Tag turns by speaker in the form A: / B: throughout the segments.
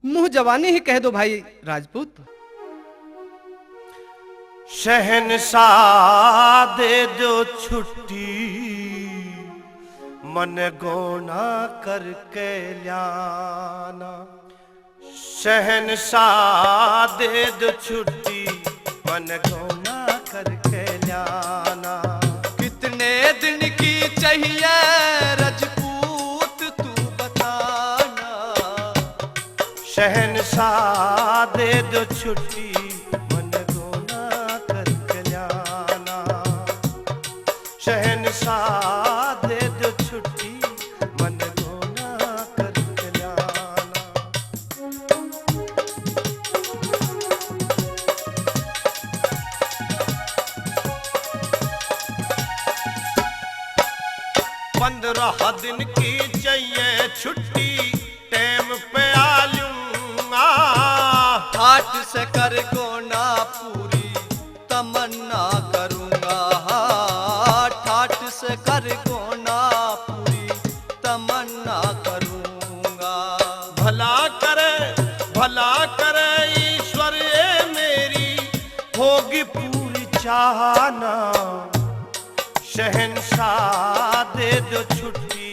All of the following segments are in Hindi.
A: मुंह जवानी ही कह दो भाई राजपूत।
B: शहंशाह दे दो छुट्टी, मन गोना करके लाना। शहंशाह दे दो छुट्टी, मन गोना करके लाना।
A: कितने दिन की चाहिए राजपूत तू बताना।
B: शहंशाह दे दो छुट्टी, मन गोना करके लाना। शहंशाह दे दो छुट्टी, मन गोना करके लाना। पंद्रह दिन की चाहिए छुट्टी, टाइम पे आ लूंगा।
A: ठाट से कर गोना पूरी तमन्ना करूंगा। ठाट से कर गोना पूरी तमन्ना करूंगा।
B: भला करे ईश्वर ये मेरी, होगी पूरी चाहना। शहंशाह दे दो छुट्टी,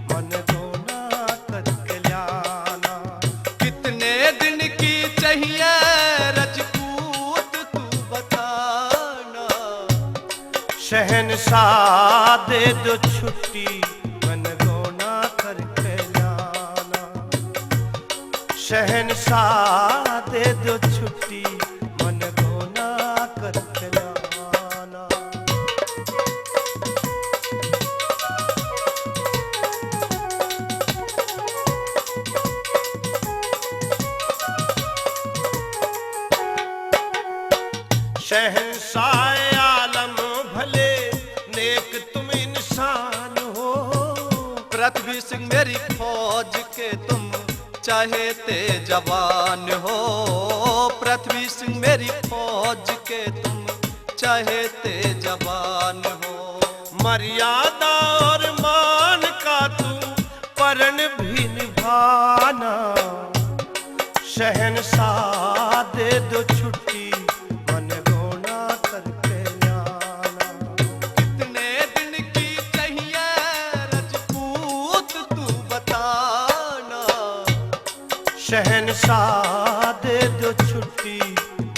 B: मन गोना करके लाना।
A: कितने दिन की चाहिए राजपूत तू बताना।
B: शहंशाह दे दो छुट्टी, मन गोना करके लाना। शहंशाह दे दो छुट्टी, मन गोना करके लाना। शहंशाह आलम भले नेक तुम इंसान हो।
A: पृथ्वी सिंह मेरी फौज के तुम चाहते जवान हो। पृथ्वी सिंह मेरी फौज के तुम चाहते जवान हो।
B: मर्यादा और मान का तू परण भी निभाना। शहंशाह दे दो छुट्टी, मन गोना करके लाना।
A: कितने दिन की चाहिए राजपूत तू बताना।
B: शहंशाह दे दो छुट्टी,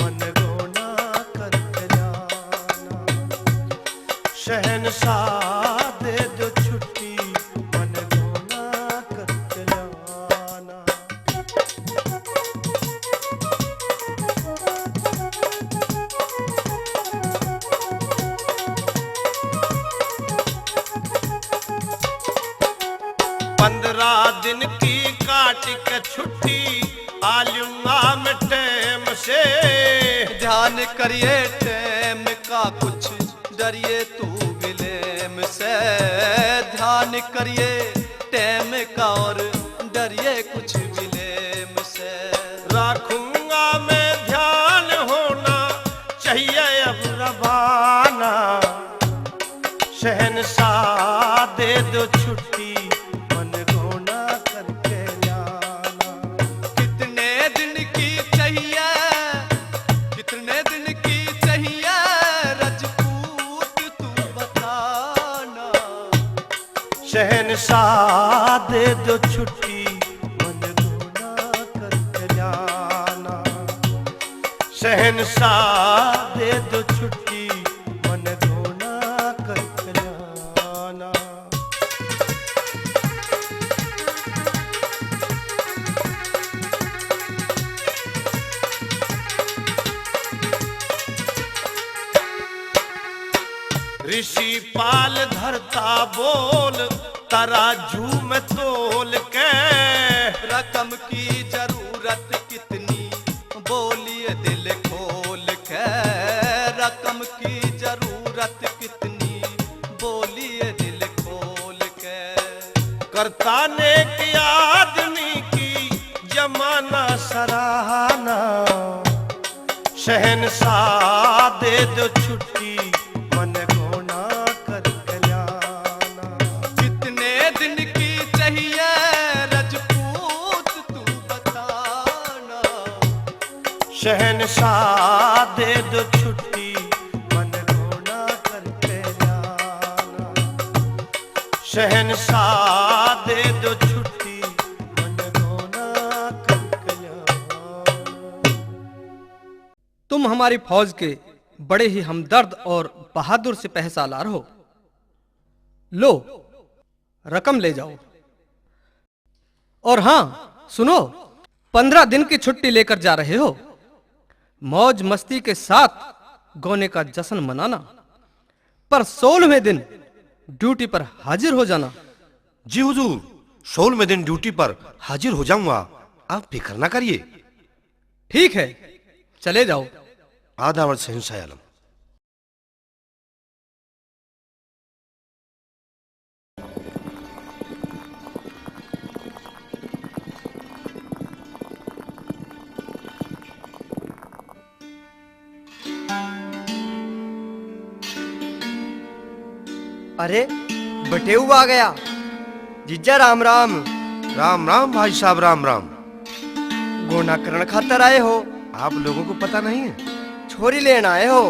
B: मन गोना करके लाना। शहंशाह दे दो छुट्टी, मन गोना करके लाना। पंद्रह दिन की काट के छुट्टी, आ लूंगा मैं टाइम से।
A: ध्यान करिए टेम का कुछ डरिए तू विलेम से। ध्यान करिए टेम का और डरिए कुछ विलेम से।
B: रखूंगा मैं ध्यान, होना चाहिए अब रवाना। शहंशाह दे दो छुट्टी, मन गोना करके लाना।
A: कितने दिन की चाहिए, कितने दिन की चाहिए राजपूत तू बताना।
B: शहंशाह दे दो छुट्टी, मन गोना करके लाना। शहंशाह दे दो छुट्टी, मन गोना करके लाना। ऋषि पाल धरता बोल, तराजू में तोल के।
A: रकम की जरूरत कितनी बोलिए दिल खोल के। रकम की जरूरत कितनी बोलिए दिल खोल के।
B: करता नेक आदमी की जमाना सराहना। शहंशाह दे दो छुट्टी, मन गोना करके लाना।
A: कितने दिन की चाहिए राजपूत तू बता।
B: शहनशाह दे दो छुट्टी मन रोना करके जाना। शहनशाह दे दो छुट्टी मन रोना करके जाना।
A: तुम हमारी फौज के बड़े ही हमदर्द और बहादुर सिपह सालार हो। लो रकम ले जाओ। और हां सुनो, 15 दिन की छुट्टी लेकर जा रहे हो। मौज मस्ती के साथ गोने का जश्न मनाना, पर 16वें दिन ड्यूटी पर हाजिर हो जाना।
C: जी हुजूर, 16वें दिन ड्यूटी पर हाजिर हो जाऊंगा, आप फिक्र ना करिए।
A: ठीक है, चले जाओ।
C: आदावर शहंशाह आलम।
D: अरे बटेऊ आ गया। जीजा राम राम।
C: राम राम भाई साहब, राम राम।
D: गोना करण खातर आए हो?
C: आप लोगों को पता नहीं है?
D: छोरी लेना आए हो?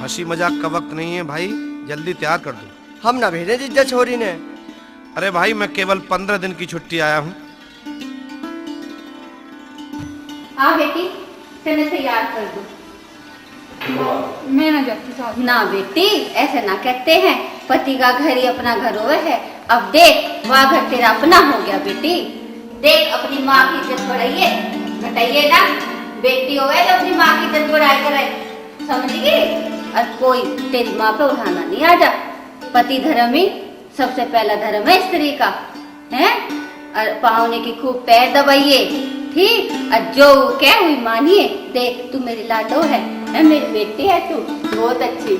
C: हंसी मजाक का वक्त नहीं है भाई, जल्दी तैयार कर दो।
D: हम ना भेजे जीजा छोरी ने।
C: अरे भाई, मैं केवल 15 दिन की छुट्टी आया हूँ।
E: हाँ बेटी, तेने तैयार कर दो।
F: मैं ना जाती साथ।
E: ना बेटी, ऐसे ना कहते हैं, पति का घर ही अपना घर हुआ है। अब देख, वह घर तेरा अपना हो गया बेटी। देख, अपनी माँ की इज्जत बढ़ाइए, घटाइए ना। बेटी हो तो अपनी माँ की इज्जत बढ़ाई करे, समझ गई? और कोई तेरी माँ पे उठाना नहीं आ जा। पति धर्म ही सबसे पहला धर्म है स्त्री का, है? और पावने की खूब पैर दबाइए, ठीक? और जो क्या हुई मानिए। देख, तू मेरी लाडो है, मेरी बेटी है, तू बहुत अच्छी,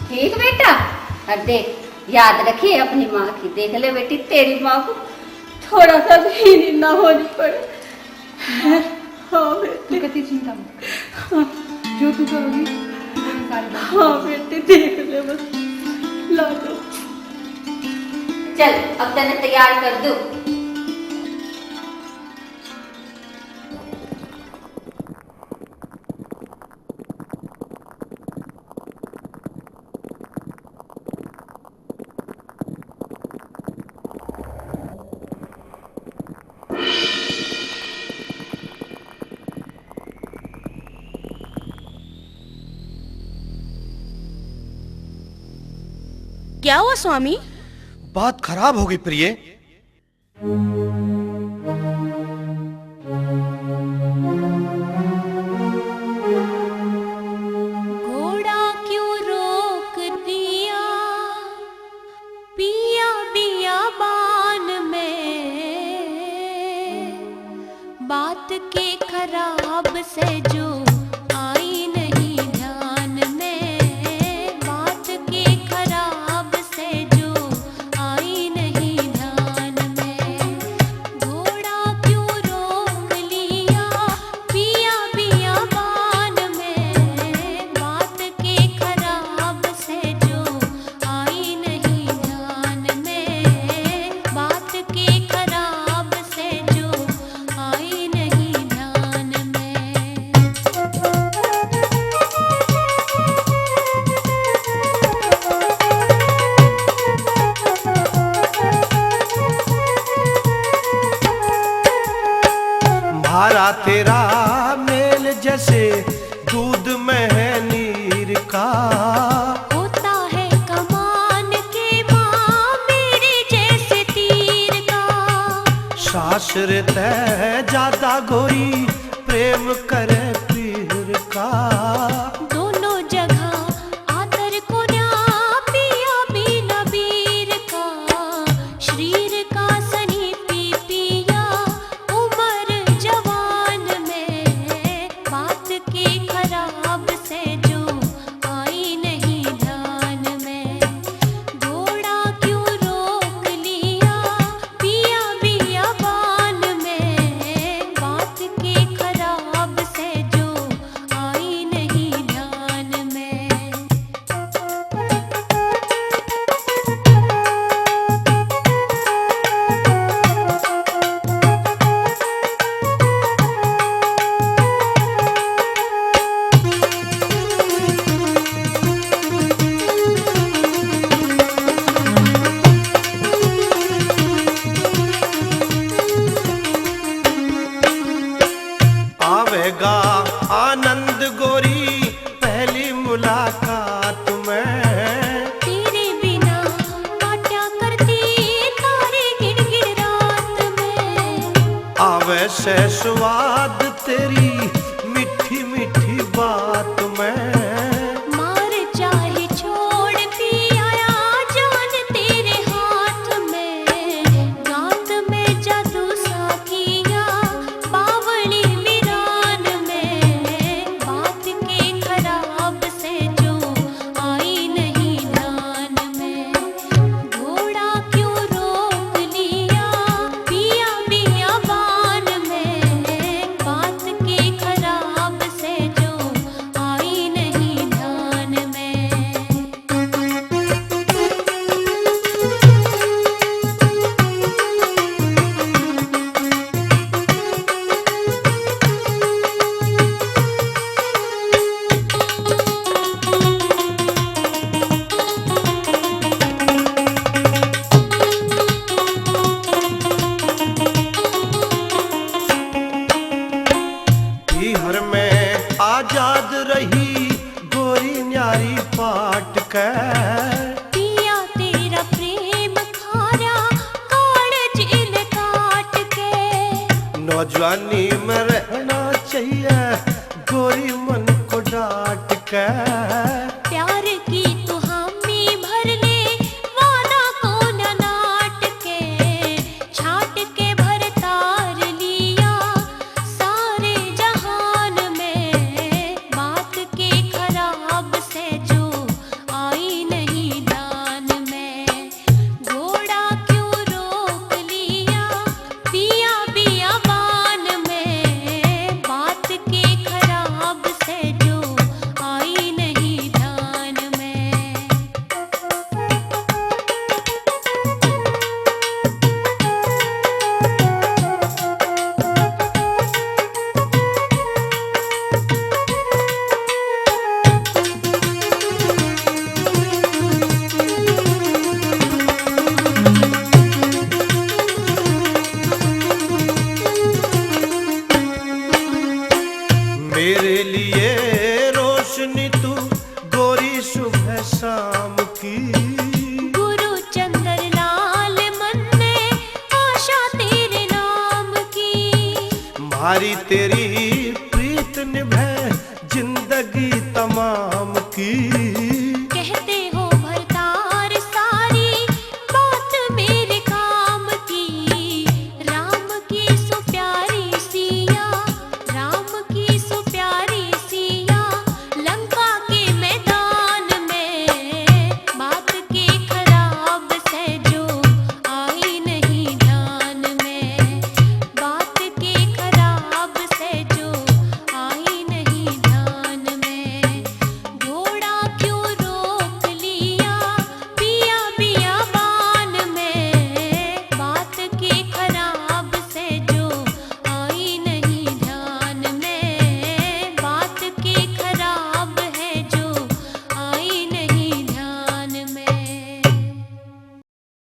E: ठीक बेटा? और देख, याद रखिए अपनी माँ की। देख ले बेटी, तेरी माँ को थोड़ा सा भी नींद ना होनी पड़े। हाँ बेटी,
F: तू कती चिंता मत कर। जो तू करोगी वो सारी बात।
E: हाँ बेटी, देख ले बस लाडो। चल, अब तने तैयार कर दूं।
G: क्या हुआ स्वामी?
C: बात खराब हो गई प्रिय।
G: घोड़ा क्यों रोक दिया पिया बियाबान में, बात के खराब से जो आई नहीं ध्यान में, बात के खराब से जो आई नहीं ध्यान में। घोड़ा क्यों रोक लिया पिया बियाबान में, बात के खराब से जो आई नहीं ध्यान में, बात के खराब से जो आई नहीं ध्यान में।
B: भारा तेरा मेल जैसे दूध में है नीर का।
G: होता है कमान के माँ मेरे जैसे तीर का।
B: शास्त्र तय ज्यादा गोरी प्रेम करे पीर का।
G: दोनों जगह आदर को न्या पिया भी नबीर का। शरीर का सनी पी पिया उम्र जवान में, बात के खराब से जो आई नहीं ध्यान में। घोड़ा क्यों रोक लिया पिया बियाबान में, बात के खराब से
B: आवेगा आनंद गोरी पहली मुलाकात में।
G: तेरे बिना काटा करती तारे गिड़गिड़ रात में।
B: आवे से स्वाद तेरी मीठी मीठी बात में।
G: मार चाहे छोड़ पिया जान तेरे हाथ में। रात में जादू सा किया बावली वीरान में। बात के खराब से जो आई नहीं ध्यान में। घोड़ा क्यों रोक लिया पिया बियाबान में। बात के खराब से जो आई नहीं ध्यान में।
B: पीहर में आजाद रही गोरी न्यारी पाट के।
G: पिया तेरा प्रेम खारा काड़ जेल काट के।
B: नौजवानी में रहना चाहिए गोरी मन को डांट के।
G: प्यार की तू हामी भर ले वादा को न नाट के। छाट के भर तार लिया सारे जहान में। बात के खराब से जो आई नहीं ध्यान में। घोड़ा क्यों रोक लिया पिया बियाबान में। बात के खराब से जो आई नहीं ध्यान में।
B: मेरे लिए रोशनी तू गोरी सुबह शाम की।
G: गुरु चंद्र लाल मन में आशा तेरे नाम की।
B: मारी तेरी प्रीत निभे जिंदगी तमाम की।